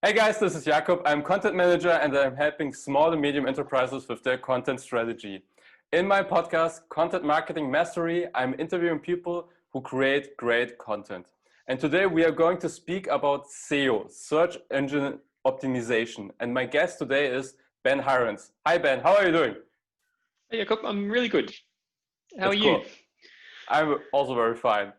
Hey guys, this is Jakob. I'm content manager and I'm helping small and medium enterprises with their content strategy. In my podcast, Content Marketing Mastery, I'm interviewing people who create great content. And today we are going to speak about SEO, Search Engine Optimization. And my guest today is Ben Hirons. Hi Ben, how are you doing? Hey Jakob, I'm really good. How are you? Cool. I'm also very fine.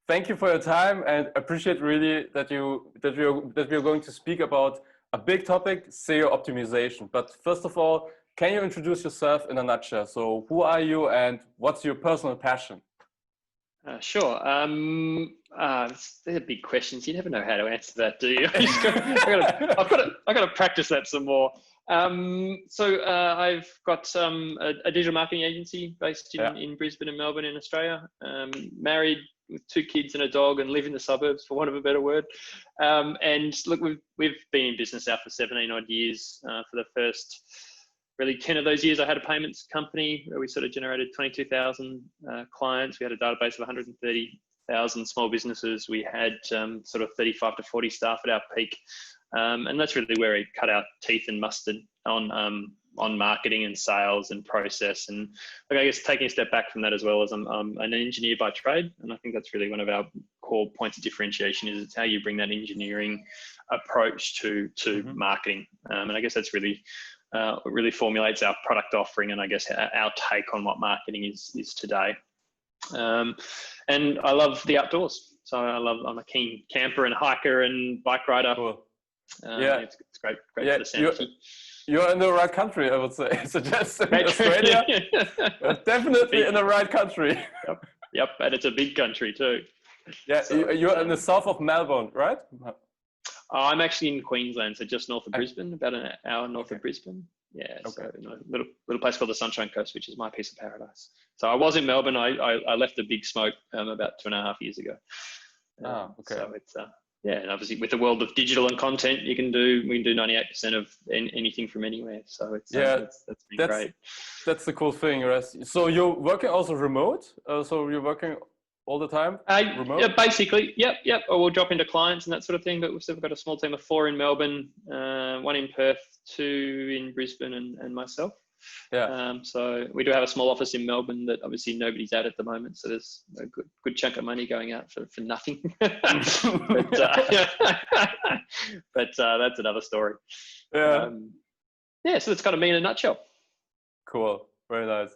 Thank you for your time and appreciate really that we're going to speak about a big topic, SEO optimization. But first of all, can you introduce yourself in a nutshell? So who are you and what's your personal passion? Sure. They're big questions. You never know how to answer that, do you? I've got to practice that some more. I've got a digital marketing agency based in Brisbane and Melbourne in Australia. Married with 2 kids and a dog and live in the suburbs, for want of a better word. And look, we've been in business now for 17 odd years. For the first really 10 of those years, I had a payments company where we sort of generated 22,000 clients. We had a database of 130,000 small businesses. We had sort of 35 to 40 staff at our peak. And that's really where we cut our teeth and mustard on marketing and sales and process. And I guess taking a step back from that as well, as I'm an engineer by trade. And I think that's really one of our core points of differentiation is it's how you bring that engineering approach to marketing. And I guess that's really formulates our product offering and I guess our take on what marketing is today. And I love the outdoors. So I'm a keen camper and hiker and bike rider. Cool. It's great for the sanity. You're in the right country, I would say. So just in Australia, definitely in the right country. Yep, and it's a big country too. Yeah, so, you're in the south of Melbourne, right? I'm actually in Queensland, so just north of Brisbane, about an hour north of Brisbane. Yeah, so in a little place called the Sunshine Coast, which is my piece of paradise. So I was in Melbourne. I left the big smoke about 2.5 years ago. So it's and obviously with the world of digital and content, we can do 98% of anything from anywhere. So it's that's been great. That's the cool thing, right? So you're working also remote. So you're working all the time remote? Yeah, basically. Yep. Or we'll drop into clients and that sort of thing. But we've still got a small team of 4 in Melbourne, 1 in Perth, 2 in Brisbane, and myself. Yeah. So we do have a small office in Melbourne that obviously nobody's at the moment. So there's a good chunk of money going out for nothing. but that's another story. Yeah. So that's kind of me in a nutshell. Cool. Very nice.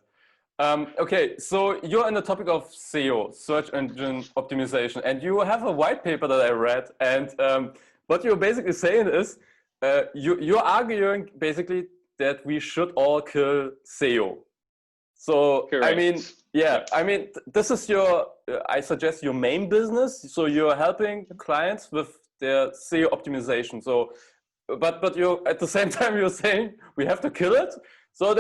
Okay, so you're on the topic of SEO, Search Engine Optimization, and you have a white paper that I read. And what you're basically saying is you're arguing basically that we should all kill SEO. So, correct. I mean, this is I suggest your main business. So you're helping clients with their SEO optimization. So, but you're at the same time, you're saying we have to kill it. So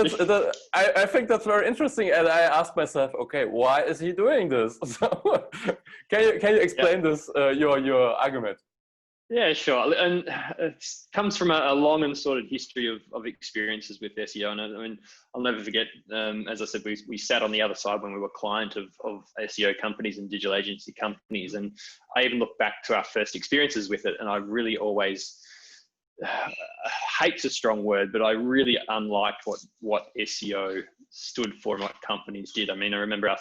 I think that's very interesting. And I asked myself, okay, why is he doing this? So can you explain this, your argument? Yeah, sure. And it comes from a long and sordid history of experiences with SEO. And I mean, I'll never forget, as I said, we sat on the other side when we were client of SEO companies and digital agency companies. And I even look back to our first experiences with it. And I really always, hate's a strong word, but I really unliked what SEO stood for and what companies did. I mean, I remember a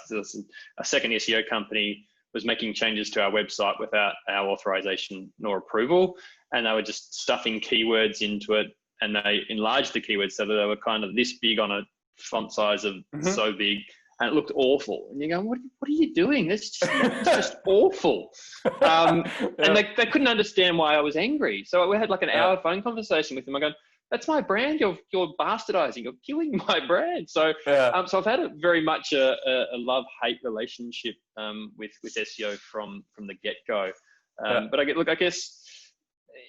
second SEO company was making changes to our website without our authorization nor approval. And they were just stuffing keywords into it. And they enlarged the keywords so that they were kind of this big on a font size of so big. And it looked awful. And you go, what are you doing? It's just awful. And they couldn't understand why I was angry. So we had like an hour phone conversation with them. I go, that's my brand. You're bastardizing. You're killing my brand. So, so I've had very much a love-hate relationship with SEO from the get-go. But I guess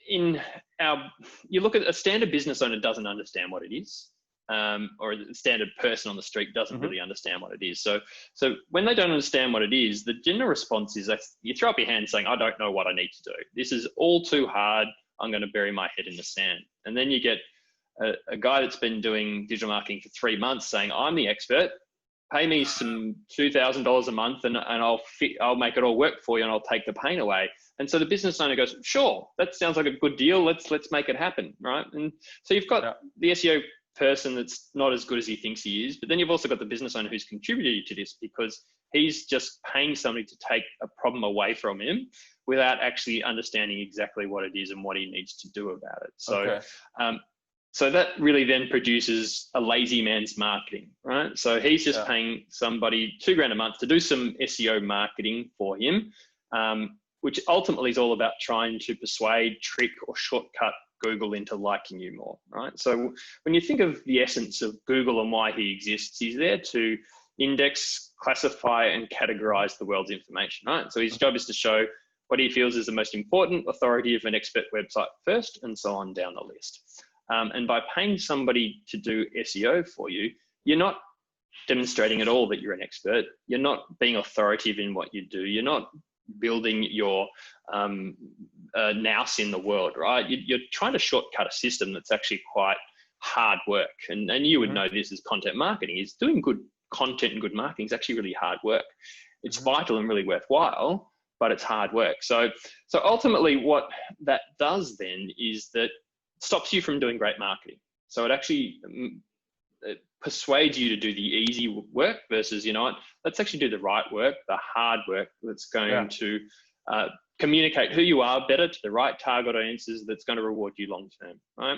you look at a standard business owner doesn't understand what it is, or a standard person on the street doesn't really understand what it is. So when they don't understand what it is, the general response is that you throw up your hand saying, I don't know what I need to do. This is all too hard. I'm going to bury my head in the sand. And then you get a guy that's been doing digital marketing for 3 months saying, I'm the expert. pay me some $2,000 a month and I'll make it all work for you and I'll take the pain away. And so the business owner goes, sure, that sounds like a good deal. Let's make it happen, right? And so you've got the SEO person that's not as good as he thinks he is, but then you've also got the business owner who's contributed to this because he's just paying somebody to take a problem away from him without actually understanding exactly what it is and what he needs to do about it. So, so that really then produces a lazy man's marketing, right? So he's just paying somebody $2,000 a month to do some SEO marketing for him, which ultimately is all about trying to persuade, trick, or shortcut Google into liking you more, right? So when you think of the essence of Google and why he exists, he's there to index, classify, and categorize the world's information, right? So his job is to show what he feels is the most important, authoritative, and expert website first, and so on down the list. And by paying somebody to do SEO for you, you're not demonstrating at all that you're an expert. You're not being authoritative in what you do. You're not building your nous in the world, right? You're trying to shortcut a system that's actually quite hard work. And you would know this as content marketing. Is doing good content and good marketing is actually really hard work. It's vital and really worthwhile, but it's hard work. So ultimately what that does then is that stops you from doing great marketing. So it actually persuades you to do the easy work versus, you know what, let's actually do the right work, the hard work that's going to communicate who you are better to the right target audiences that's going to reward you long term, right?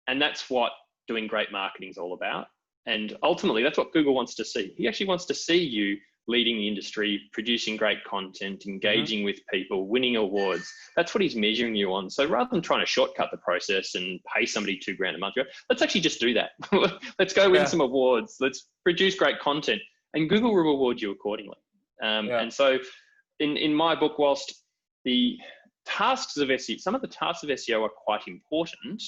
And that's what doing great marketing is all about. And ultimately, that's what Google wants to see. He actually wants to see you leading the industry, producing great content, engaging with people, winning awards. That's what he's measuring you on. So rather than trying to shortcut the process and pay somebody $2,000 a month, let's actually just do that. Let's go win some awards. Let's produce great content, and Google will reward you accordingly. And so in my book, whilst the tasks of SEO, some of the tasks of SEO are quite important,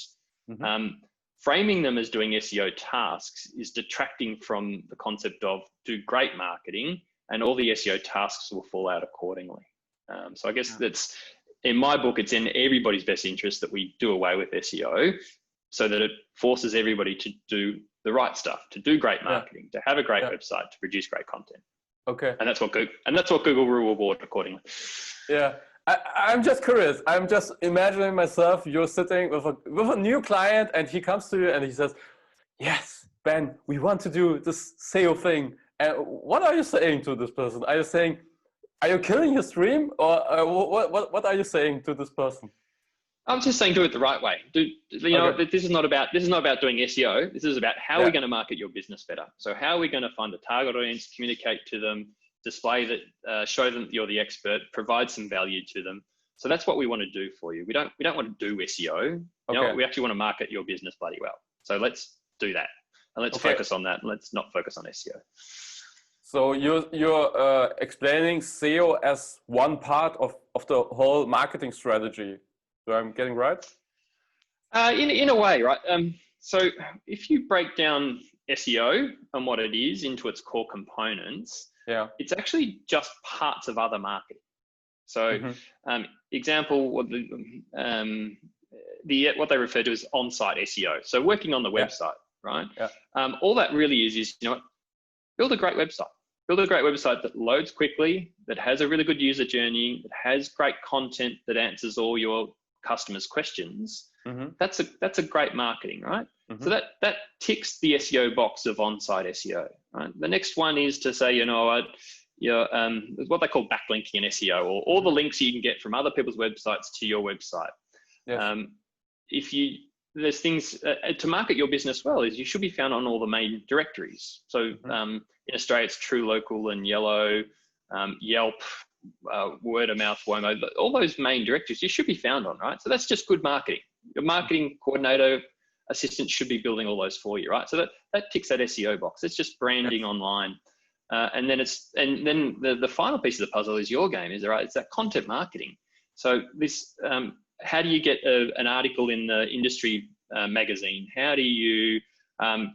framing them as doing SEO tasks is detracting from the concept of do great marketing and all the SEO tasks will fall out accordingly. So I guess that's, in my book, it's in everybody's best interest that we do away with SEO so that it forces everybody to do the right stuff, to do great marketing, to have a great website, to produce great content. Okay. And that's what Google will reward accordingly. Yeah. I'm just curious. I'm just imagining myself, you're sitting with a new client and he comes to you and he says, yes, Ben, we want to do this SEO thing. And what are you saying to this person? Are you saying, are you killing his dream? Or what are you saying to this person? I'm just saying do it the right way. This is not about doing SEO. This is about how we're going to market your business better. So how are we going to find a target audience, communicate to them, display that, show them that you're the expert, provide some value to them. So that's what we want to do for you. We don't want to do SEO. We actually want to market your business bloody well. So let's do that, and let's focus on that, and let's not focus on SEO. So you're explaining SEO as one part of the whole marketing strategy. So I'm getting right? In a way, right? So if you break down SEO and what it is into its core components, it's actually just parts of other marketing. So example, what they refer to as on-site SEO. So working on the website, right? All that really is, build a great website. Build a great website that loads quickly, that has a really good user journey, that has great content that answers all your customers' questions. That's a great marketing, right? So that ticks the SEO box of on-site SEO, right? The next one is to say, what they call backlinking in SEO, or all the links you can get from other people's websites to your website. There's things to market your business well, is you should be found on all the main directories. So in Australia, it's True Local and Yellow, Yelp, word of mouth, Womo, all those main directories you should be found on, right? So that's just good marketing. Your marketing coordinator assistant should be building all those for you, right? So that ticks that SEO box. It's just branding online. And then the final piece of the puzzle is your game, it's that content marketing. So this, how do you get an article in the industry magazine? How do you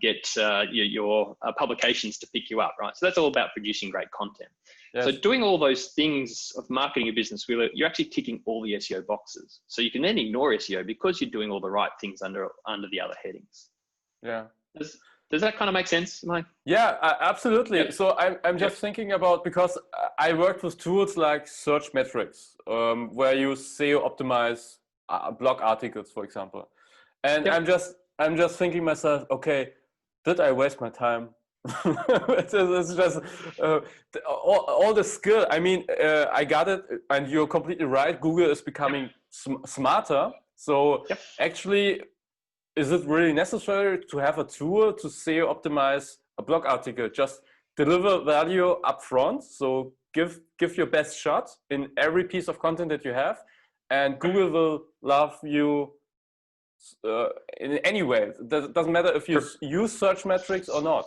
get your publications to pick you up, right? So that's all about producing great content. So doing all those things of marketing a business, you're actually ticking all the SEO boxes. So you can then ignore SEO because you're doing all the right things under the other headings. Yeah. Does that kind of make sense, Mike? Yeah, absolutely. Yep. So I'm just thinking about, because I worked with tools like Search Metrics, where you SEO optimize blog articles, for example. And I'm just thinking myself, okay, did I waste my time? It's just all the skill. I mean, I got it, and you're completely right. Google is becoming smarter. So actually, is it really necessary to have a tool to SEO optimize a blog article? Just deliver value up front. So give your best shot in every piece of content that you have, and Google will love you in any way. It doesn't matter if you use search metrics or not.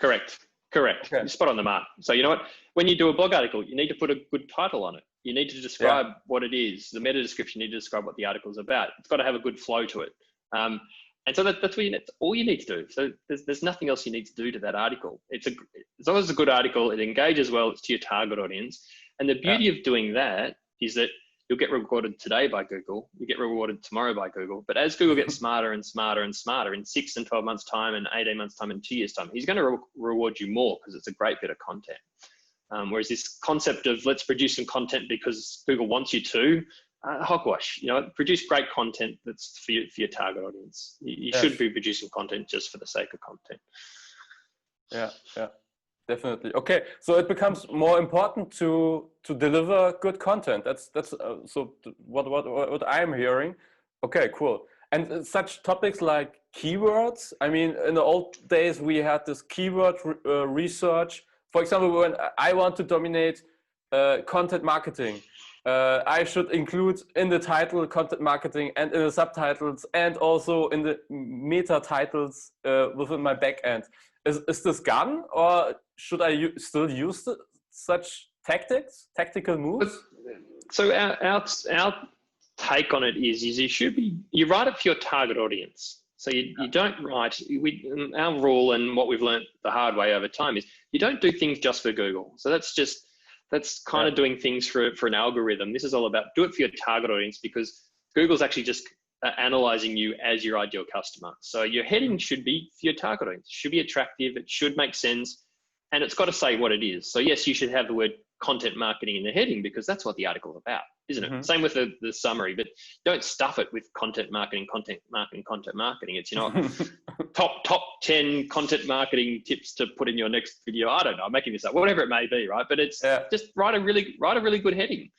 Correct. Okay. You're spot on the mark. So you know what? When you do a blog article, you need to put a good title on it. You need to describe what it is. The meta description, you need to describe what the article is about. It's got to have a good flow to it. And so that's all you need to do. So there's nothing else you need to do to that article. As long as it's a good article, it engages well, it's to your target audience. And the beauty of doing that is that you'll get rewarded today by Google, you get rewarded tomorrow by Google. But as Google gets smarter and smarter and smarter, in 6 and 12 months time and 18 months time and 2 years time, he's going to reward you more because it's a great bit of content. Whereas this concept of let's produce some content because Google wants you to, hogwash. Produce great content that's for your target audience. You should be producing content just for the sake of content. Yeah, definitely. Okay, so it becomes more important to deliver good content. That's so what I'm hearing. Okay, cool. And such topics like keywords. I mean, in the old days we had this keyword research. For example, when I want to dominate content marketing, I should include in the title content marketing and in the subtitles and also in the meta titles within my backend. Is this gone, or should I still use such tactical moves? So our take on it is you write it for your target audience. So you don't write, our rule and what we've learned the hard way over time is you don't do things just for Google. So that's kind of doing things for an algorithm. This is all about do it for your target audience, because Google's actually just analyzing you as your ideal customer. So your heading should be for your target audience. It should be attractive. It should make sense. And it's got to say what it is. So yes, you should have the word content marketing in the heading because that's what the article is about, isn't it? Same with the summary, but don't stuff it with content marketing. It's, top 10 content marketing tips to put in your next video. I don't know, I'm making this up, whatever it may be, right? But it's just write a really good heading.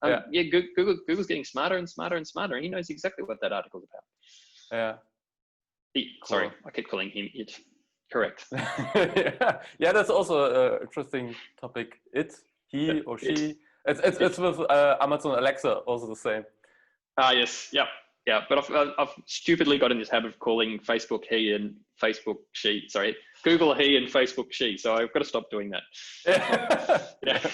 Google's getting smarter and smarter and smarter, and he knows exactly what that article's about. Sorry, I keep calling him it. Correct. Yeah, that's also an interesting topic. He or she. It's with Amazon Alexa also the same. Yes, yeah. But I've stupidly got in this habit of calling Facebook he and Facebook she. Sorry, Google he and Facebook she. So I've got to stop doing that. Yeah.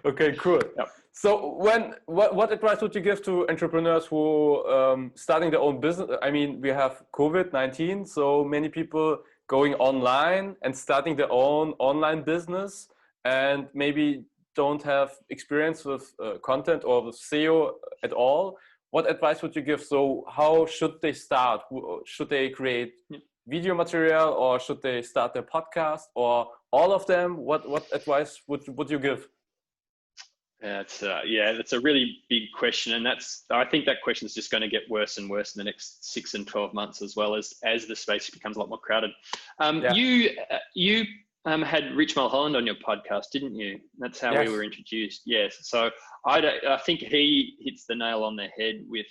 Okay, cool. Yep. So what advice would you give to entrepreneurs who starting their own business? I mean, we have COVID-19, so many people going online and starting their own online business, and maybe don't have experience with content or with SEO at all. What advice would you give? So how should they start? Should they create video material, or should they start their podcast, or all of them? What advice would you give? That's a really big question, and I think that question is just going to get worse and worse in the next 6 and 12 months, as well as the space becomes a lot more crowded. You had Rich Mulholland on your podcast, didn't you? That's how we were introduced. Yes. So I think he hits the nail on the head with,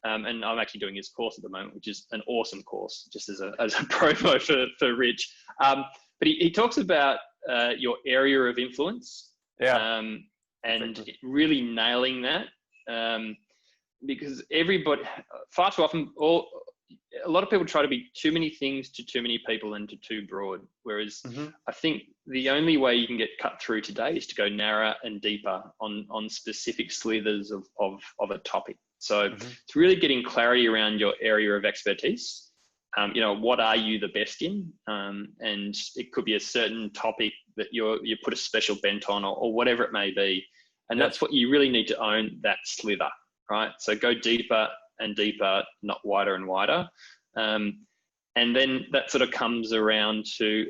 and I'm actually doing his course at the moment, which is an awesome course, just as a promo for Rich. But he talks about your area of influence. And really nailing that, because far too often, a lot of people try to be too many things to too many people and to too broad. Whereas I think the only way you can get cut through today is to go narrower and deeper on specific slithers of a topic. So it's really getting clarity around your area of expertise. What are you the best in? And it could be a certain topic that you put a special bent on, or whatever it may be. And that's what you really need to own, that slither, right? So go deeper and deeper, not wider and wider. And then that sort of comes around to,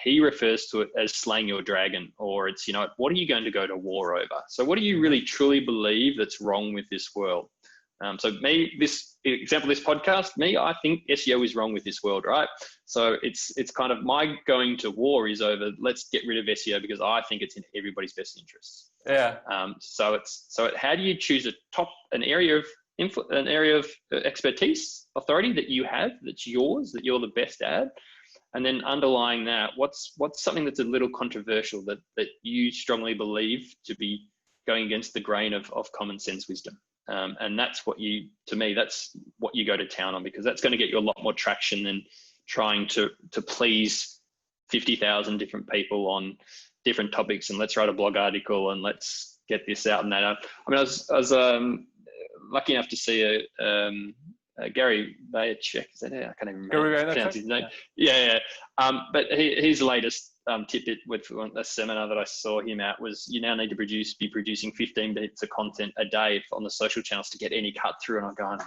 he refers to it as slaying your dragon, or it's, what are you going to go to war over? So what do you really truly believe that's wrong with this world? So this example, this podcast, I think SEO is wrong with this world, right? So it's kind of my going to war is over, let's get rid of SEO because I think it's in everybody's best interests. Yeah. How do you choose an area of expertise, authority that you have, that's yours, that you're the best at, and then underlying that, what's something that's a little controversial that you strongly believe to be going against the grain of common sense wisdom, and that's what you go to town on, because that's going to get you a lot more traction than trying to please 50,000 different people on different topics, and let's write a blog article and let's get this out and that out. I mean, I was lucky enough to see Gary Vaynerchuk. Is that it? I can't even pronounce his name. Yeah. But his latest tidbit with a seminar that I saw him at was, you now need to be producing 15 bits of content a day on the social channels to get any cut through. And I'm going,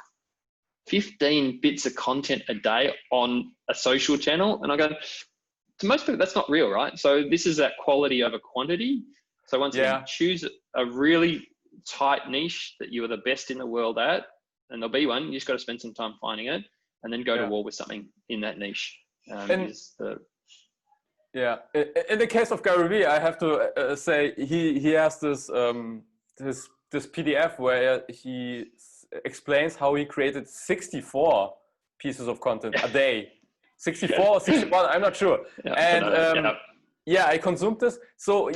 15 bits of content a day on a social channel? And I go, to most people, that's not real, right? So this is that quality over quantity. So once you choose a really tight niche that you are the best in the world at, and there'll be one, you just got to spend some time finding it, and then go to war with something in that niche. In the case of Gary Vee, I have to say he has this this PDF where he explains how he created 64 pieces of content a day. 64 or 61, I'm not sure. I consumed this. So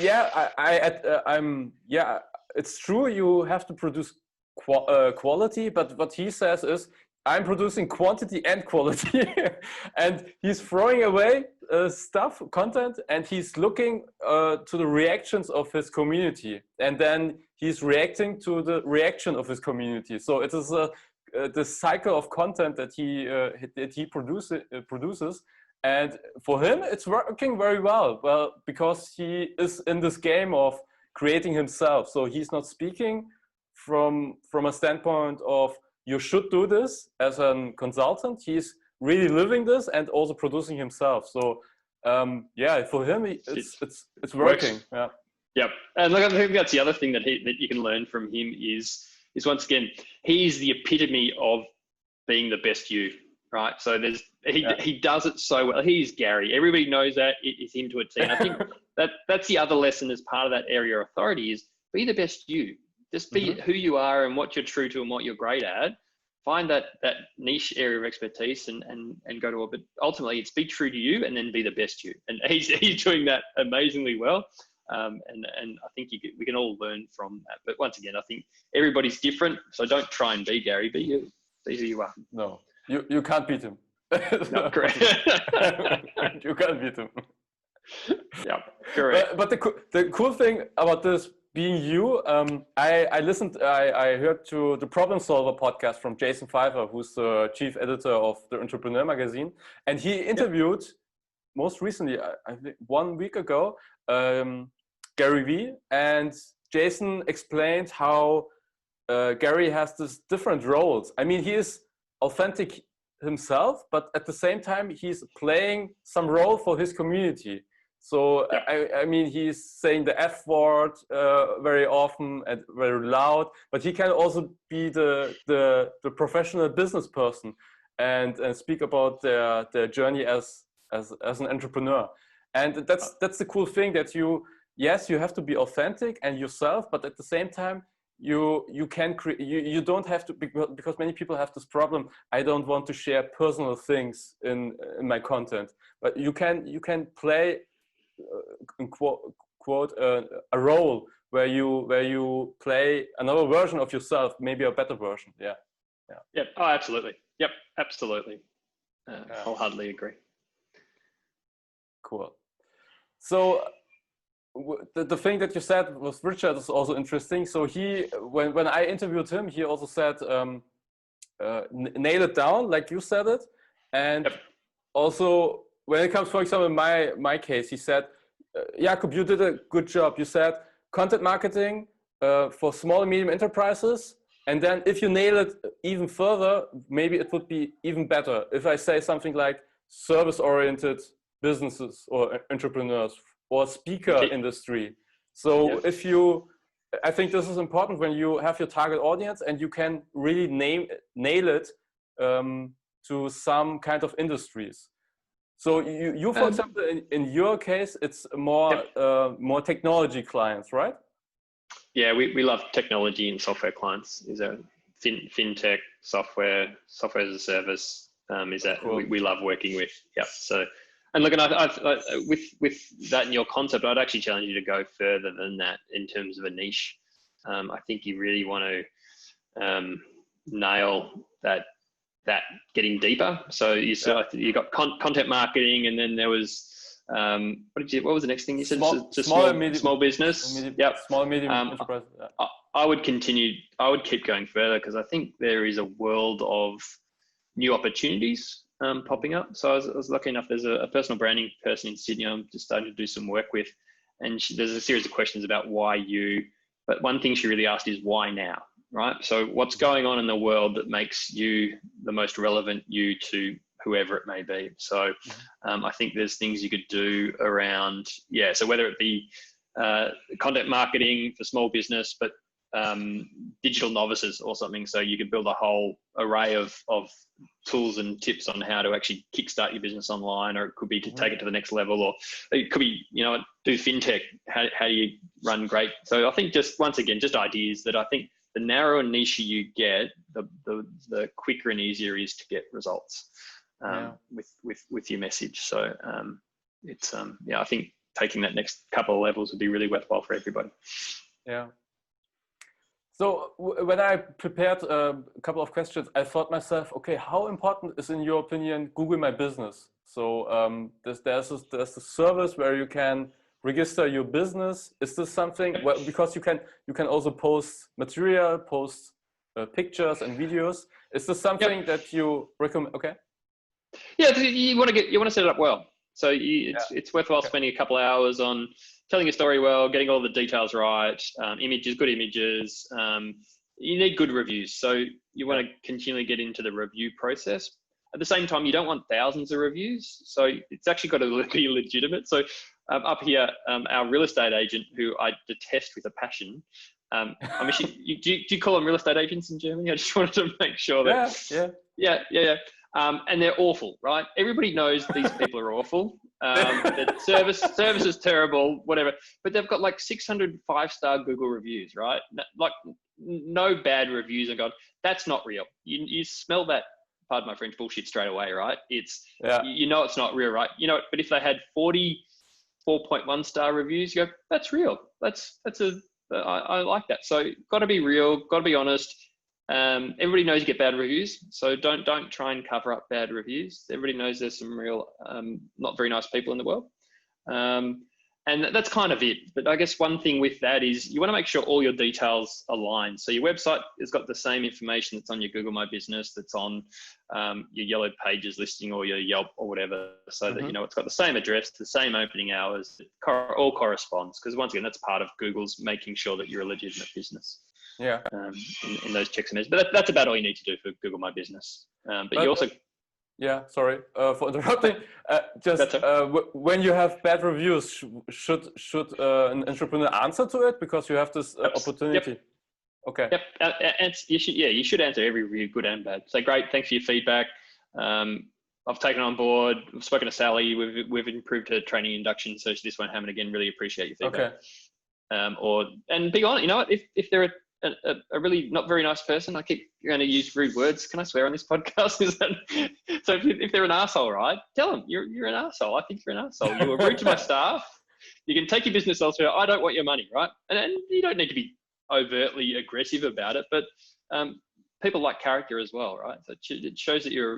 it's true, you have to produce quality, but what he says is, I'm producing quantity and quality. And he's throwing away content, and he's looking to the reactions of his community, and then he's reacting to the reaction of his community. So it is the cycle of content that he produces, and for him it's working very well because he is in this game of creating himself. So he's not speaking from a standpoint of you should do this as a consultant. He's really living this and also producing himself. So for him it's working. Yep. And look, I think that's the other thing that you can learn from him is once again, he's the epitome of being the best you, right? So he does it so well. He's Gary. Everybody knows that. It is him to a T. And I think that's the other lesson as part of that area of authority is be the best you. Just be who you are and what you're true to and what you're great at. Find that niche area of expertise and go to it. But ultimately, it's be true to you and then be the best you. And he's doing that amazingly well. And I think we can all learn from that. But once again, I think everybody's different. So don't try and be Gary. Be you. Be who you are. No, you can't beat him. No, correct. You can't beat him. Yeah, correct. But the cool thing about this being you, I heard to the Problem Solver podcast from Jason Pfeiffer, who's the chief editor of the Entrepreneur magazine, and he interviewed most recently, I think 1 week ago, Gary Vee, and Jason explained how Gary has this different roles. I mean, he is authentic himself, but at the same time, he's playing some role for his community. So, I mean, he's saying the F word very often and very loud, but he can also be the professional business person and speak about their journey as an entrepreneur. And that's the cool thing, that you have to be authentic and yourself, but at the same time, you can create, you don't have to, because many people have this problem. I don't want to share personal things in my content, but you can play quote a role where you play another version of yourself, maybe a better version. Yeah. Oh, absolutely. Yep, absolutely. Wholeheartedly agree. Cool. So the thing that you said with Richard is also interesting. So when I interviewed him, he also said nail it down like you said it, and also when it comes, for example, in my case, he said, Jakob, you did a good job. You said content marketing for small and medium enterprises. And then if you nail it even further, maybe it would be even better. If I say something like service-oriented businesses or entrepreneurs or speaker industry. So if you, I think this is important when you have your target audience and you can really nail it to some kind of industries. So you for example, in your case, it's more more technology clients, right? Yeah, we love technology and software clients. Is a fintech, software as a service. Is that cool. we love working with? Yeah. So, and look, and I've with that in your concept, I'd actually challenge you to go further than that in terms of a niche. I think you really want to nail that getting deeper. So you got content marketing, and then there was what was the next thing you said? Small business. Yep. Small medium enterprise. Yeah. I would keep going further because I think there is a world of new opportunities popping up. So I was lucky enough, there's a personal branding person in Sydney I'm just starting to do some work with, and there's a series of questions about why you, but one thing she really asked is why now, right? So what's going on in the world that makes you the most relevant you to whoever it may be? So I think there's things you could do around, so whether it be content marketing for small business, but digital novices or something. So you could build a whole array of tools and tips on how to actually kickstart your business online, or it could be to take it to the next level, or it could be, do fintech. How do you run great? So I think just once again, just ideas that I think the narrower niche you get, the quicker and easier it is to get results with your message. So it's I think taking that next couple of levels would be really worthwhile for everybody. Yeah. So when I prepared a couple of questions, I thought myself, okay, how important is, in your opinion, Google My Business? So there's a service where you can register your business. Is this something because you can also post material, post pictures and videos? Is this something that you recommend? Okay. Yeah, you want to set it up well. So it's worthwhile spending a couple of hours on telling your story well, getting all the details right, good images. You need good reviews. So you want to continually get into the review process. At the same time, you don't want thousands of reviews. So it's actually got to be legitimate. So up here, our real estate agent, who I detest with a passion. Do you call them real estate agents in Germany? I just wanted to make sure that. Yeah. And they're awful, right? Everybody knows these people are awful. The service is terrible, whatever. But they've got like 600 5-star Google reviews, right? Like no bad reviews. And God, that's not real. You smell that, pardon my French, bullshit straight away, right? It's it's not real, right? But if they had 44.1 star reviews, you go, that's real. I like that. So got to be real, got to be honest. Everybody knows you get bad reviews, so don't try and cover up bad reviews. Everybody knows there's some real not very nice people in the world, and that's kind of it. But I guess one thing with that is you want to make sure all your details align. So your website has got the same information that's on your Google My Business, that's on your Yellow Pages listing or your Yelp or whatever, so that it's got the same address, the same opening hours, all corresponds. Because once again, that's part of Google's making sure that you're a legitimate business. Yeah. In those checks and measures, but that's about all you need to do for Google My Business. But you also. Sorry for interrupting. When you have bad reviews, should an entrepreneur answer to it because you have this opportunity? Yep. Okay. Yep. You should answer every review, good and bad. Say, great, thanks for your feedback. I've taken on board. I've spoken to Sally. We've improved her training induction, so this won't happen again. Really appreciate your feedback. Okay. And be honest. You know what? If they're a really not very nice person, I keep going to use rude words. Can I swear on this podcast? So if they're an asshole, right? Tell them you're an asshole. I think you're an asshole. You were rude to my staff. You can take your business elsewhere. I don't want your money, right? And you don't need to be overtly aggressive about it, but people like character as well, right? So it shows that you're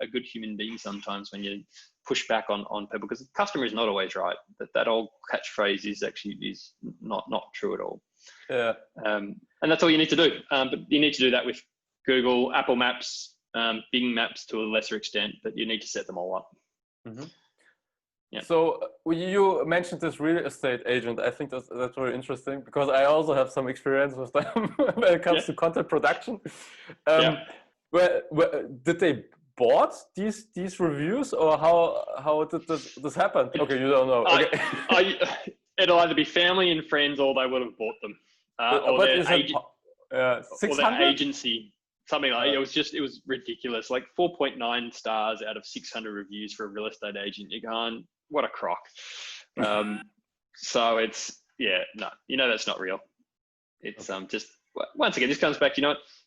a good human being sometimes when you push back on people, because the customer is not always right. That old catchphrase is not true at all. Yeah. And that's all you need to do. But you need to do that with Google, Apple Maps, Bing Maps to a lesser extent, but you need to set them all up. Mm-hmm. Yeah. So you mentioned this real estate agent. I think that's very interesting because I also have some experience with them when it comes to content production. Where did they bought these reviews, or how did this happen? Okay, you don't know. Okay. It'll either be family and friends, or they would have bought them, or but their is it 600? or their agency, something like it was ridiculous, like 4.9 stars out of 600 reviews for a real estate agent. You're going, what a crock. So it's, no, that's not real. It's just, once again, this comes back,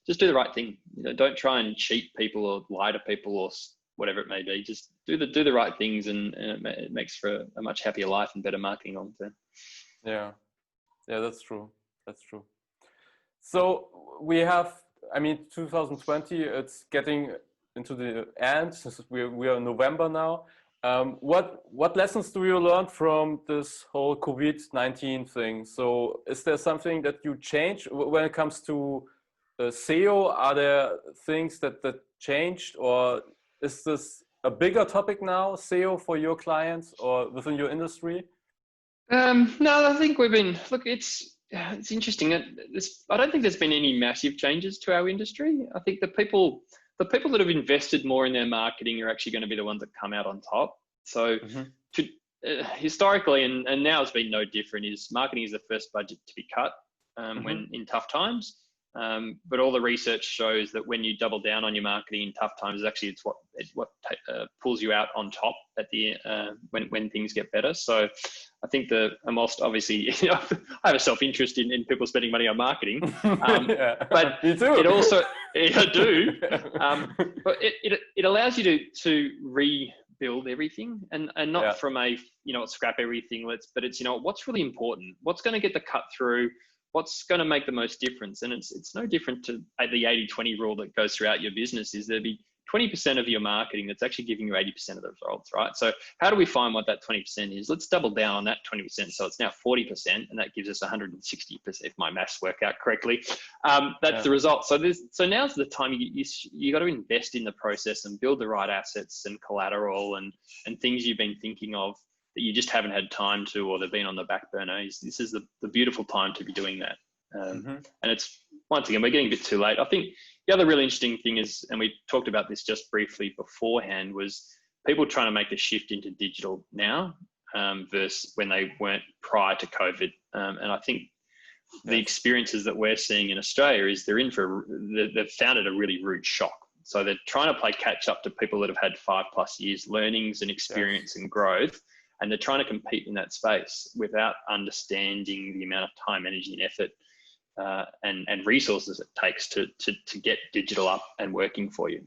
just do the right thing. Don't try and cheat people or lie to people or whatever it may be. Just do the right things, and it makes for a much happier life and better marketing long term. Yeah, that's true. So we have, 2020, it's getting into the end. We are in November now. What lessons do you learn from this whole COVID-19 thing? So is there something that you change when it comes to SEO? Are there things that changed, or is this a bigger topic now, SEO, for your clients or within your industry? No, I think it's interesting. I don't think there's been any massive changes to our industry. I think the people that have invested more in their marketing are actually going to be the ones that come out on top. So historically, and now it's been no different, is marketing is the first budget to be cut when in tough times. But all the research shows that when you double down on your marketing in tough times, it's what pulls you out on top at the when things get better. So I think most obviously, I have a self-interest in people spending money on marketing, but me too. It also, I do, but it allows you to rebuild everything, and not from a scrap everything. But it's what's really important, what's going to get the cut through, what's going to make the most difference. And it's no different to the 80-20 rule that goes throughout your business. Is there'll be 20% of your marketing that's actually giving you 80% of the results, right? So how do we find what that 20% is? Let's double down on that 20%. So it's now 40%, and that gives us 160%, if my maths work out correctly. That's the result. So now's the time you got to invest in the process and build the right assets and collateral and things you've been thinking of that you just haven't had time to, or they've been on the back burner. This is the beautiful time to be doing that. And it's, once again, we're getting a bit too late. I think the other really interesting thing is, and we talked about this just briefly beforehand, was people trying to make the shift into digital now versus when they weren't prior to COVID. And I think the experiences that we're seeing in Australia is they've found it a really rude shock. So they're trying to play catch up to people that have had 5+ years learnings and experience and growth. And they're trying to compete in that space without understanding the amount of time, energy, and effort and resources it takes to get digital up and working for you.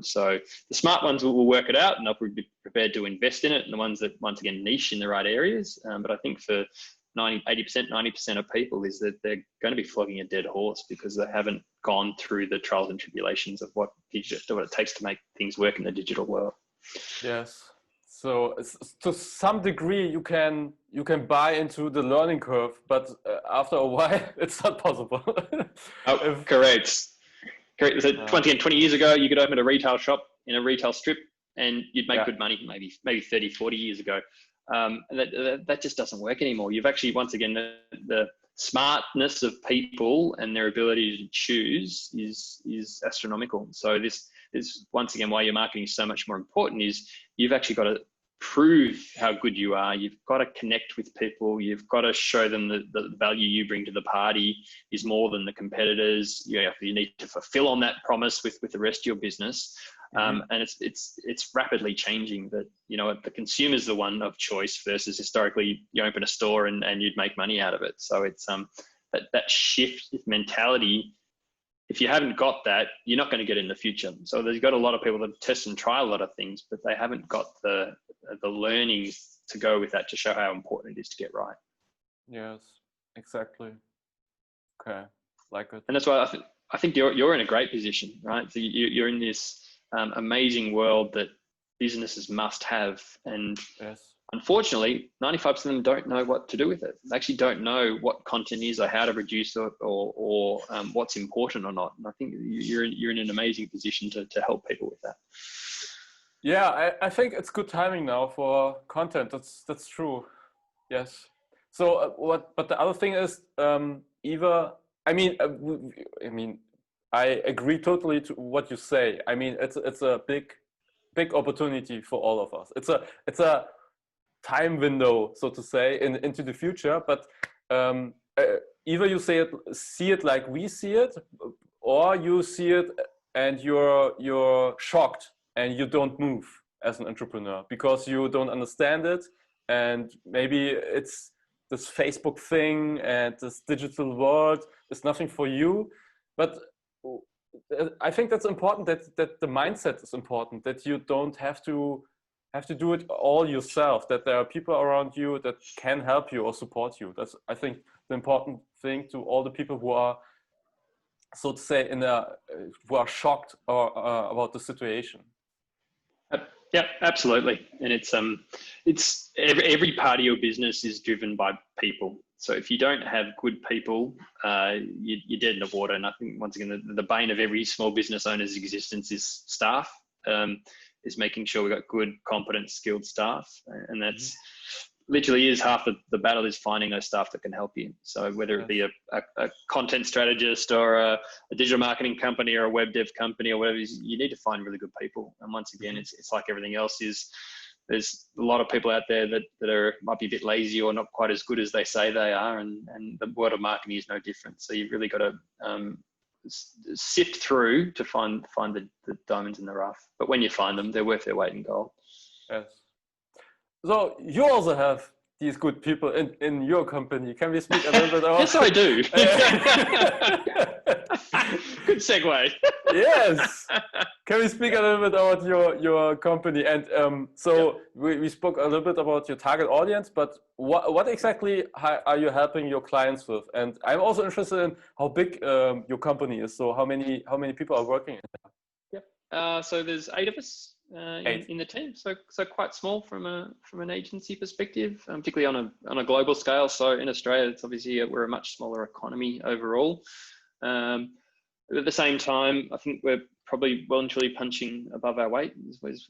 So the smart ones will work it out, and they'll be prepared to invest in it. And the ones that, once again, niche in the right areas. But I think for 90% of people is that they're going to be flogging a dead horse because they haven't gone through the trials and tribulations of what it takes to make things work in the digital world. Yes. So to some degree, you can buy into the learning curve, but after a while, it's not possible. Correct. So 20 years ago, you could open a retail shop in a retail strip and you'd make good money, maybe 30, 40 years ago. And that just doesn't work anymore. You've actually, once again, the smartness of people and their ability to choose is astronomical. So this is, once again, why your marketing is so much more important, is you've actually got to prove how good you are. You've got to connect with people. You've got to show them that the value you bring to the party is more than the competitors. You need to fulfill on that promise with the rest of your business. And it's rapidly changing that, the consumer's the one of choice versus historically you open a store and you'd make money out of it. So it's that shift mentality. If you haven't got that, you're not going to get it in the future. So there's got a lot of people that test and try a lot of things, but they haven't got the learnings to go with that to show how important it is to get right. Yes, exactly. Okay, like it. And that's why I think you're in a great position, right? So you're in this amazing world that businesses must have, and unfortunately, 95% of them don't know what to do with it. They actually don't know what content is or how to produce it or what's important or not. And I think you're in an amazing position to help people with that. Yeah, I think it's good timing now for content. That's true. Yes. So but the other thing is, I agree totally to what you say. I mean, it's a big big opportunity for all of us. It's a time window, so to say, into the future. But either you see it like we see it, or you see it and you're shocked and you don't move as an entrepreneur because you don't understand it, and maybe it's this Facebook thing and this digital world is nothing for you. But I think that's important, that the mindset is important, that you don't have to do it all yourself, that there are people around you that can help you or support you. That's, I think, the important thing to all the people who are, so to say, who are shocked or about the situation. Yeah, absolutely. And it's every part of your business is driven by people. So if you don't have good people, you're dead in the water. And I think, once again, the bane of every small business owner's existence is staff, is making sure we've got good, competent, skilled staff. And that's literally is half the battle, is finding those staff that can help you. So whether it be a content strategist or a digital marketing company or a web dev company or whatever, you need to find really good people. And once again, it's like everything else, there's a lot of people out there that might be a bit lazy or not quite as good as they say they are. And the world of marketing is no different. So you've really got to sift through to find the diamonds in the rough. But when you find them, they're worth their weight in gold. Yes. So you also have these good people in your company. Can we speak a little bit about? Yes, I do. Good segue. Yes. Can we speak a little bit about your company? And we spoke a little bit about your target audience, but what exactly are you helping your clients with? And I'm also interested in how big your company is. So how many people are working in there? Yep. So there's 8 of us. In the team, so quite small from an agency perspective, particularly on a global scale. So in Australia, it's obviously we're a much smaller economy overall. At the same time, I think we're probably well and truly punching above our weight,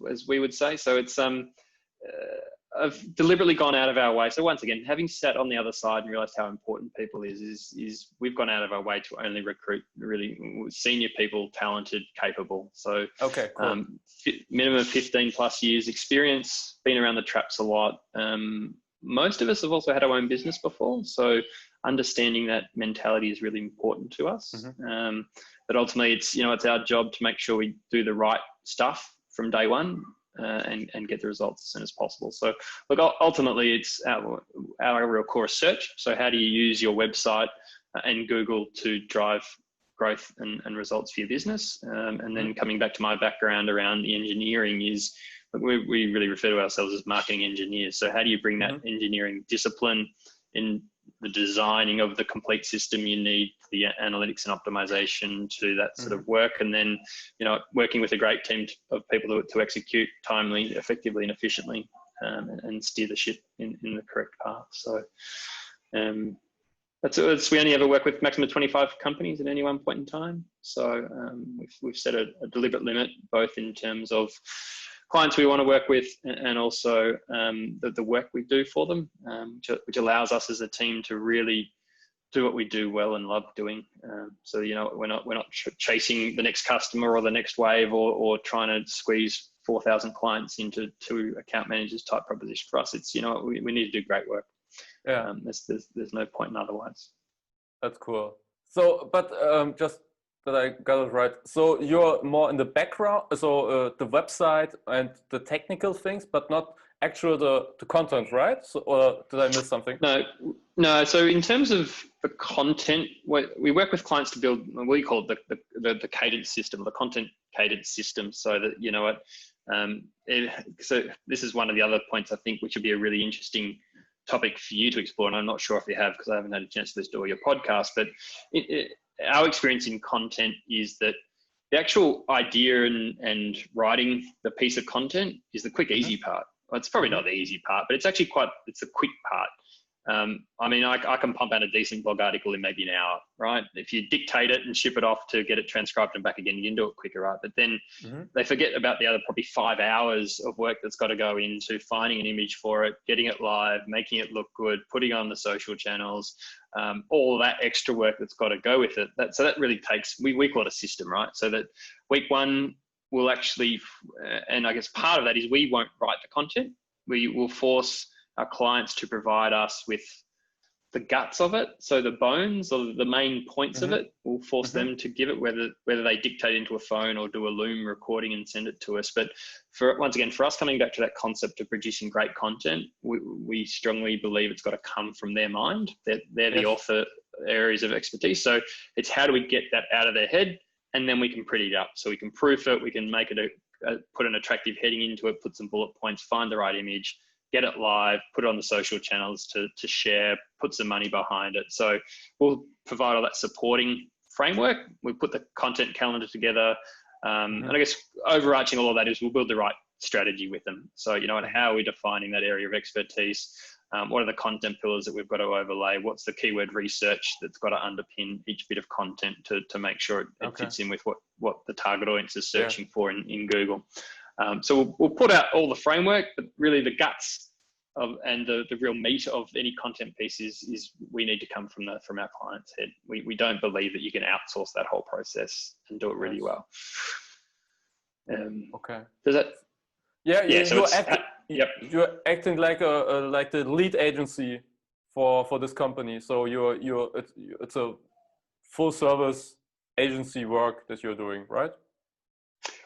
as we would say. So it's I've deliberately gone out of our way. So once again, having sat on the other side and realized how important people is we've gone out of our way to only recruit really senior people, talented, capable. So okay, cool. Minimum of 15 plus years experience, been around the traps a lot. Most of us have also had our own business before. So understanding that mentality is really important to us. But ultimately it's our job to make sure we do the right stuff from day one. And get the results as soon as possible. So look, ultimately it's our real core search. So how do you use your website and Google to drive growth and results for your business? And then coming back to my background around the engineering is, we really refer to ourselves as marketing engineers. So how do you bring that engineering discipline in the designing of the complete system you need, the analytics and optimization to that sort of work, and then working with a great team of people to execute timely, effectively, and efficiently, and steer the ship in the correct path. So that's we only ever work with maximum 25 companies at any one point in time. So we've set a deliberate limit, both in terms of clients we want to work with and also the work we do for them, which allows us as a team to really do what we do well and love doing. So we're not chasing the next customer or the next wave or trying to squeeze 4,000 clients into 2 account managers type proposition. For us, it's we need to do great work. Yeah, there's no point in otherwise. That's cool. So, but just that I got it right. So you're more in the background, so the website and the technical things, but not actual the content, right? So, or did I miss something? No. So in terms of the content, we work with clients to build what we call the cadence system, the content cadence system, so that so this is one of the other points I think which would be a really interesting topic for you to explore, and I'm not sure if you have, because I haven't had a chance to listen to all your podcasts, but our experience in content is that the actual idea and writing the piece of content is the quick, easy part. Well, it's probably not the easy part, but it's actually it's a quick part. I can pump out a decent blog article in maybe an hour, right? If you dictate it and ship it off to get it transcribed and back again, you can do it quicker, right? But then they forget about the other probably 5 hours of work that's got to go into finding an image for it, getting it live, making it look good, putting on the social channels, all that extra work that's got to go with it. So that really takes, we call it a system, right? So that week 1, we'll actually, and I guess part of that is we won't write the content. We will force our clients to provide us with the guts of it. So the bones or the main points of it, we'll force them to give it, whether they dictate into a phone or do a Loom recording and send it to us. But once again, for us, coming back to that concept of producing great content, we strongly believe it's got to come from their mind. They're the author areas of expertise. So it's how do we get that out of their head, and then we can pretty it up. So we can proof it, we can make it put an attractive heading into it, put some bullet points, find the right image, get it live, put it on the social channels to share, put some money behind it. So we'll provide all that supporting framework. We put the content calendar together. And I guess overarching all of that is we'll build the right strategy with them. So, and how are we defining that area of expertise? What are the content pillars that we've got to overlay? What's the keyword research that's got to underpin each bit of content to make sure it fits in with what the target audience is searching for in Google? So we'll put out all the framework, but really the guts and the real meat of any content piece is we need to come from our client's head. We don't believe that you can outsource that whole process and do it really well. Does that? Yeah. So you're acting like like the lead agency for this company. So it's a full service agency work that you're doing, right?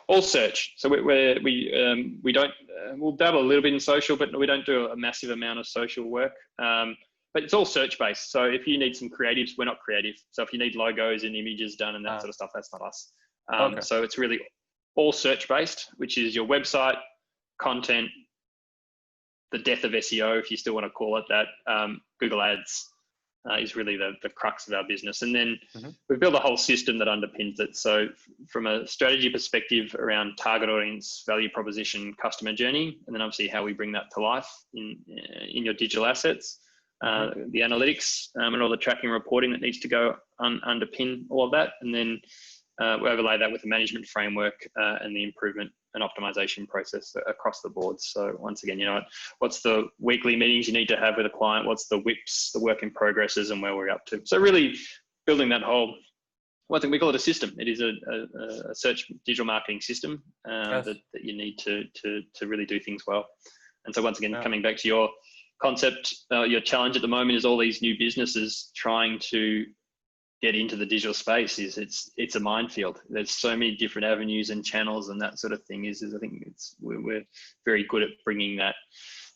All search. So we don't, we'll dabble a little bit in social, but we don't do a massive amount of social work. But it's all search based. So if you need some creatives, we're not creative. So if you need logos and images done and that sort of stuff, that's not us. So it's really all search based, which is your website, content, the death of SEO, if you still want to call it that, Google Ads, is really the crux of our business. And then we've built a whole system that underpins it. So from a strategy perspective around target audience, value proposition, customer journey, and then obviously how we bring that to life in your digital assets, the analytics and all the tracking reporting that needs to go underpin all of that. And then we overlay that with the management framework and the improvement and optimization process across the board. So once again, what's the weekly meetings you need to have with a client? What's the WIPs, the work in progresses, and where we're up to? So really building that whole, one thing we call it a system. It is a search digital marketing system that you need to really do things well. And so once again, coming back to your concept, your challenge at the moment is all these new businesses trying to get into the digital space. It's a minefield. There's so many different avenues and channels and that sort of thing. I think we're very good at bringing that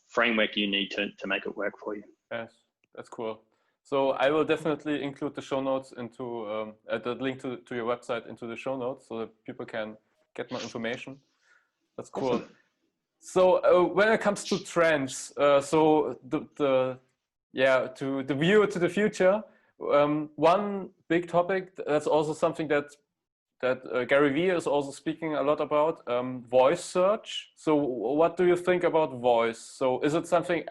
framework you need to make it work for you. Yes, that's cool. So I will definitely include the show notes into the link to your website into the show notes so that people can get more information. That's cool. Awesome. So when it comes to trends, so the view to the future. One big topic that's also something that Gary Vee is also speaking a lot about, voice search. So what do you think about voice? So is it something,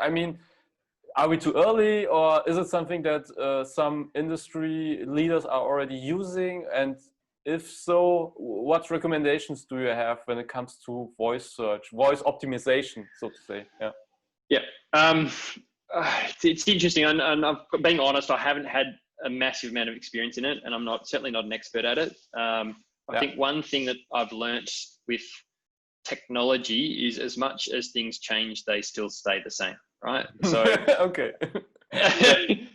are we too early, or is it something that some industry leaders are already using? And if so, what recommendations do you have when it comes to voice search, voice optimization, so to say? It's interesting, and I'm being honest, I haven't had a massive amount of experience in it, and I'm certainly not an expert at it. I think one thing that I've learnt with technology is as much as things change, they still stay the same, right? So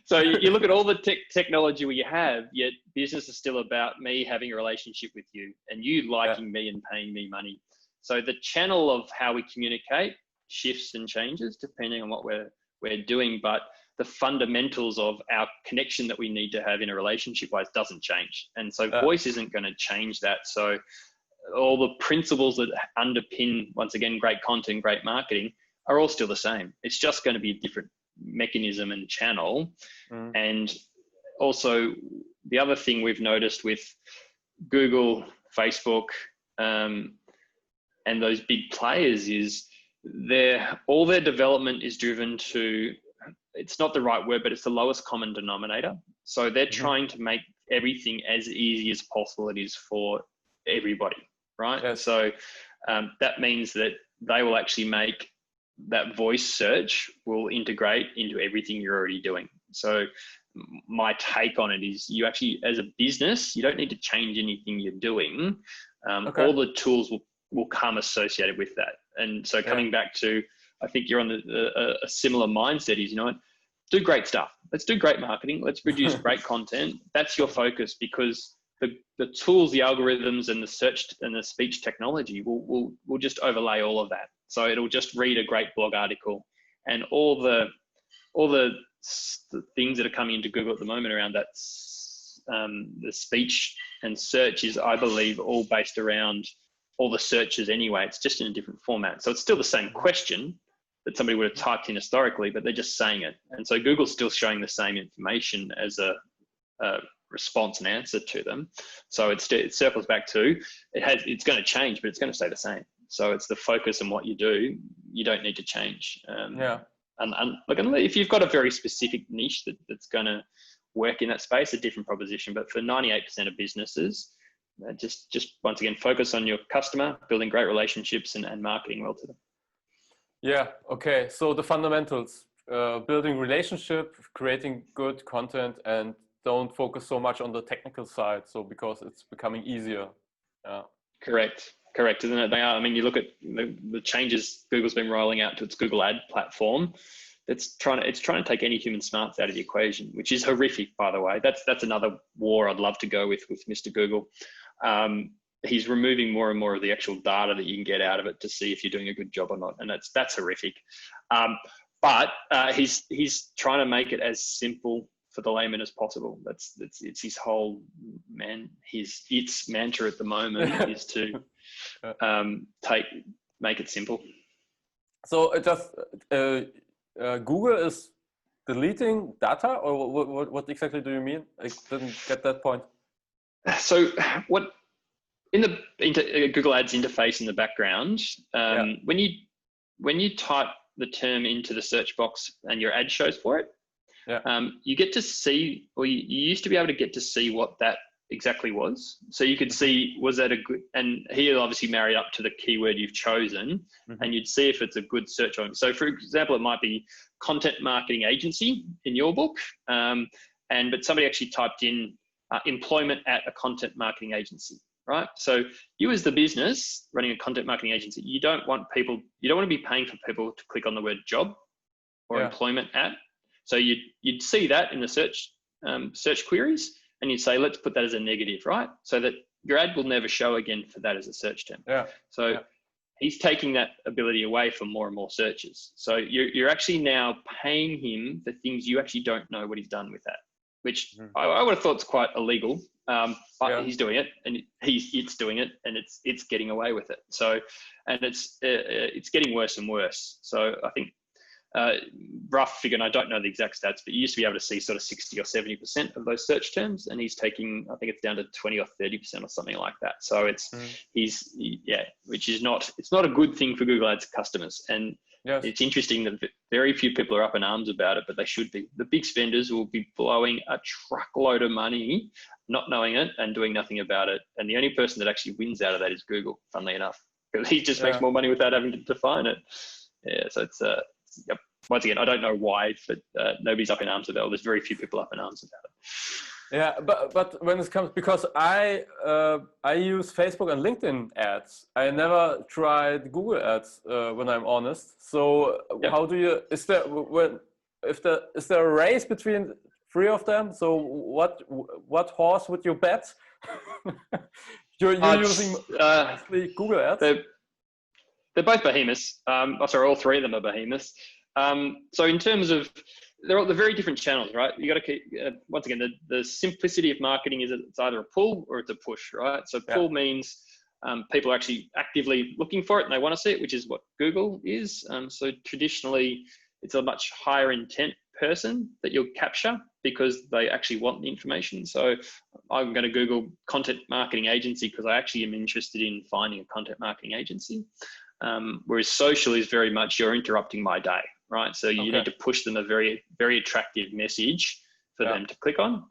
so you look at all the technology we have, yet business is still about me having a relationship with you and you liking me and paying me money. So the channel of how we communicate shifts and changes depending on what we're doing, but the fundamentals of our connection that we need to have in a relationship wise doesn't change. And so voice isn't going to change that. So all the principles that underpin, once again, great content, great marketing are all still the same. It's just going to be a different mechanism and channel. And also the other thing we've noticed with Google, Facebook, and those big players is all their development is driven to, it's not the right word, but it's the lowest common denominator. So they're trying to make everything as easy as possible it is for everybody, right? So that means that they will actually make that voice search will integrate into everything you're already doing. So my take on it is you actually, as a business, you don't need to change anything you're doing. All the tools will will come associated with that. And so coming back to, I think you're on a similar mindset is, you know what, do great stuff. Let's do great marketing. Let's produce great content. That's your focus, because the tools, the algorithms, and the search and the speech technology will just overlay all of that. So it'll just read a great blog article, and all the things that are coming into Google at the moment around that, the speech and search is, I believe, all based around all the searches anyway. It's just in a different format. So it's still the same question that somebody would have typed in historically, but they're just saying it. And so Google's still showing the same information as a response and answer to them. So it circles back to, it's going to change, but it's going to stay the same. So it's the focus on what you do. You don't need to change. And look, if you've got a very specific niche that's going to work in that space, a different proposition. But for 98% of businesses, just once again, focus on your customer, building great relationships and marketing well to them. Yeah. Okay. So the fundamentals, building relationship, creating good content, and don't focus so much on the technical side. So because it's becoming easier. Yeah. Correct. Isn't it? They are. I mean, you look at the changes Google's been rolling out to its Google ad platform. It's trying to take any human smarts out of the equation, which is horrific, by the way. That's another war I'd love to go with Mr. Google. He's removing more and more of the actual data that you can get out of it to see if you're doing a good job or not, and that's horrific. But he's trying to make it as simple for the layman as possible. It's his whole its mantra at the moment is to make it simple. So it just Google is deleting data, or what exactly do you mean? I didn't get that point. So what in the Google Ads interface in the background, when you type the term into the search box and your ad shows for it, you get to see, or you used to be able to get to see what that exactly was. So you could see, was that a good, and here obviously marry up to the keyword you've chosen, and you'd see if it's a good search on. So for example, it might be content marketing agency in your book, but somebody actually typed in employment at a content marketing agency, right? So you as the business running a content marketing agency, you don't want to be paying for people to click on the word job or employment at. So you'd see that in the search queries, and you'd say, let's put that as a negative, right? So that your ad will never show again for that as a search term. He's taking that ability away from more and more searches. So you're actually now paying him for things you actually don't know what he's done with that, which I would have thought is quite illegal, but he's doing it, and it's doing it, and it's getting away with it. So, and it's getting worse and worse. So I think rough figure, and I don't know the exact stats, but you used to be able to see sort of 60 or 70% of those search terms, and he's taking, I think it's down to 20 or 30% or something like that. So which is it's not a good thing for Google Ads customers. And it's interesting that very few people are up in arms about it, but they should be. The big spenders will be blowing a truckload of money, not knowing it and doing nothing about it. And the only person that actually wins out of that is Google, funnily enough, because he just makes more money without having to define it. Yeah, so it's once again, I don't know why, but nobody's up in arms about it. There's very few people up in arms about it. Yeah, but when it comes, because I use Facebook and LinkedIn ads. I never tried Google ads when I'm honest. So how do you? Is there a race between three of them? So what horse would you bet? you're using mostly Google ads. They're both behemoths. Sorry, all three of them are behemoths. So in terms of, they're very different channels, right? You got to keep, once again, the simplicity of marketing is that it's either a pull or it's a push, right? So pull means people are actually actively looking for it and they want to see it, which is what Google is. So traditionally, it's a much higher intent person that you'll capture because they actually want the information. So I'm going to Google content marketing agency because I actually am interested in finding a content marketing agency. Whereas social is very much, you're interrupting my day, right? So you need to push them a very, very attractive message for them to click on.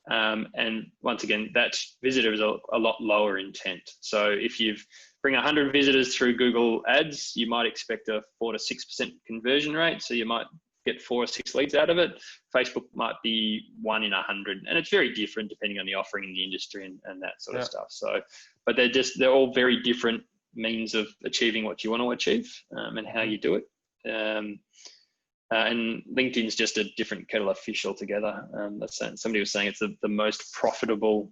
And once again, that visitor is a lot lower intent. So if you bring 100 visitors through Google Ads, you might expect a 4 to 6% conversion rate. So you might get 4 or 6 leads out of it. Facebook might be 1 in 100. And it's very different depending on the offering in the industry and that sort of stuff. So, but they're all very different means of achieving what you want to achieve, and how you do it. And LinkedIn's just a different kettle of fish altogether. Somebody was saying it's the most profitable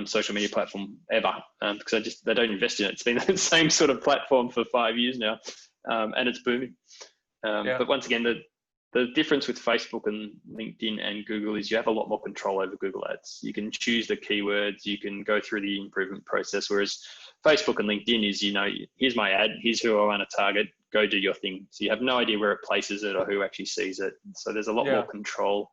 social media platform ever, because they don't invest in it. It's been the same sort of platform for 5 years now, and it's booming. But once again, the difference with Facebook and LinkedIn and Google is you have a lot more control over Google Ads. You can choose the keywords, you can go through the improvement process, whereas Facebook and LinkedIn is, here's my ad, here's who I want to target, go do your thing. So you have no idea where it places it or who actually sees it. So there's a lot more control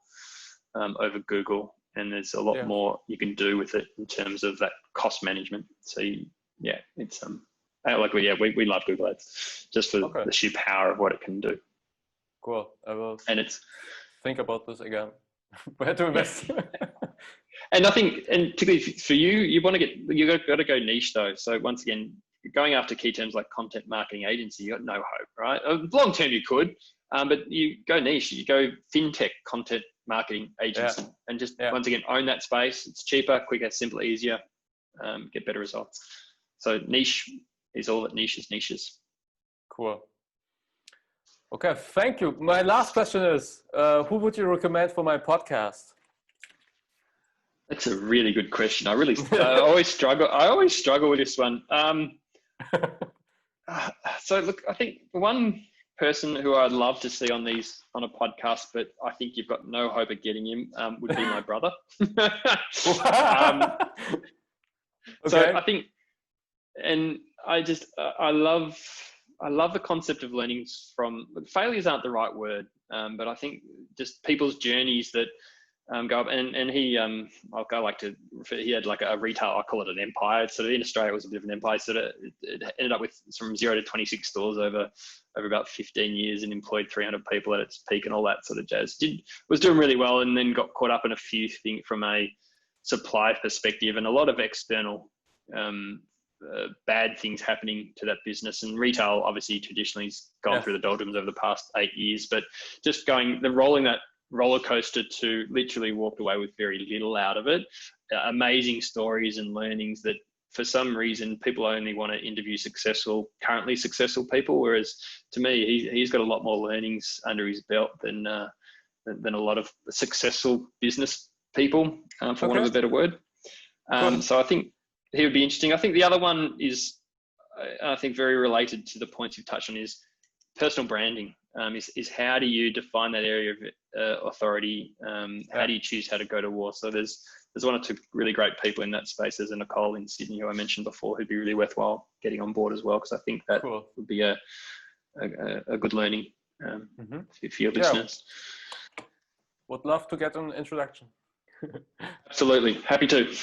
over Google, and there's a lot more you can do with it in terms of that cost management. So it's we love Google Ads just for the sheer power of what it can do. Cool. I will think about this again. Where to invest? And I think, and particularly for you, you got to go niche though. So once again, going after key terms like content marketing agency, you got no hope, right? Long term you could, but you go niche, you go fintech content marketing agency, and just once again own that space. It's cheaper, quicker, simpler, easier, get better results. So niche is all that niches. Cool. Okay, thank you. My last question is, who would you recommend for my podcast? That's a really good question. I always struggle with this one. So look, I think the one person who I'd love to see on a podcast, but I think you've got no hope of getting him, would be my brother. So I think, and I love the concept of learnings from, failures aren't the right word, but I think just people's journeys that go up, and he, I like to refer, he had like a retail, I call it an empire. So in Australia, it was a bit of an empire. So it ended up with from 0 to 26 stores over about 15 years, and employed 300 people at its peak and all that sort of jazz. Was doing really well, and then got caught up in a few things from a supply perspective, and a lot of external bad things happening to that business. And retail obviously traditionally has gone through the doldrums over the past 8 years, but just rolling that roller coaster to literally walked away with very little out of it. Amazing stories and learnings that for some reason people only want to interview currently successful people, whereas to me he's got a lot more learnings under his belt than a lot of successful business people, for want of a better word. So I think he would be interesting. I think the other one is, I think very related to the points you've touched on, is personal branding. Is how do you define that area of authority? How do you choose how to go to war? So there's one or two really great people in that space. There's a Nicole in Sydney who I mentioned before, who'd be really worthwhile getting on board as well, because I think that would be a good learning for your listeners. Would love to get an introduction. Absolutely, happy to.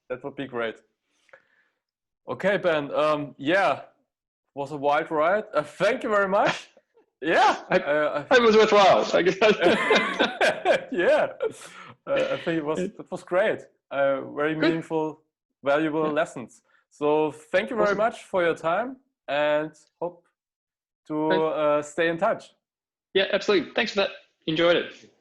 That would be great. Okay, Ben. Was a wild ride. Thank you very much. It was worthwhile. I think it was great. Very meaningful, valuable lessons. So thank you very much for your time, and hope to stay in touch. Yeah, absolutely. Thanks for that. Enjoyed it.